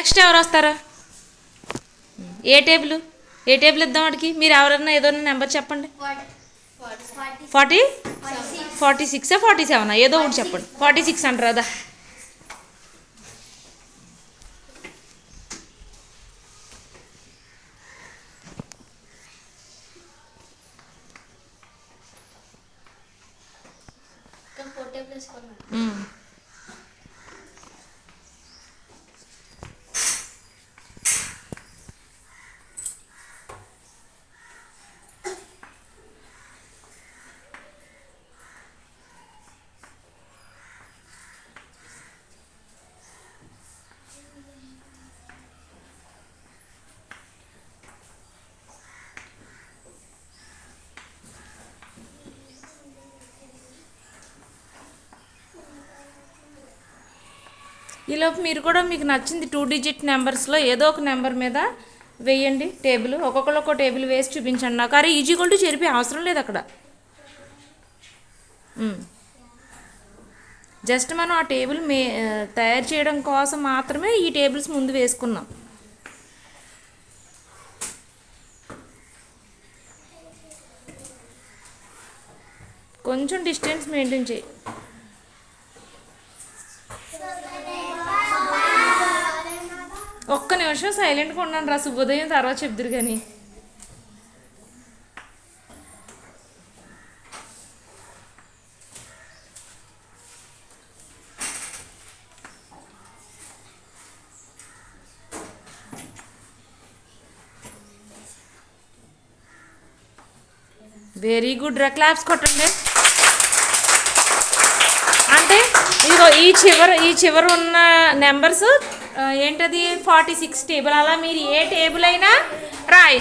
Next ఎవరు వస్తారు? ఏ table ఇద్దాం వాడికి? మీరు ఎవరన్నా ఏదో నెంబర్ చెప్పండి. 40 46 47 ఏదో ఒకటి చెప్పండి. 46 అంటారు అదా? ఈలోపు మీరు కూడా మీకు నచ్చింది 2 డిజిట్ నెంబర్స్లో ఏదో ఒక నెంబర్ మీద వేయండి టేబుల్. ఒక్కొక్కరు ఒక్కో టేబుల్ వేసి చూపించండి నాకు. అరే ఈజీగోల్టు చెరిపే అవసరం లేదు అక్కడ. జస్ట్ మనం ఆ టేబుల్ తయారు చేయడం కోసం మాత్రమే ఈ టేబుల్స్ ముందు వేసుకున్నాం. కొంచెం డిస్టెన్స్ మెయింటైన్ చేయి. ఒక్క నిమిషం సైలెంట్గా ఉన్నాను రా, శుభోదయం తర్వాత చెప్దురు కానీ. వెరీ గుడ్ రా, క్లాప్స్ కొట్టండి. అంటే ఇదిగో ఈ చివర ఉన్న నెంబర్స్ ఏంటది 46 టేబుల్. అలా మీరు ఏ టేబుల్ అయినా రాయి.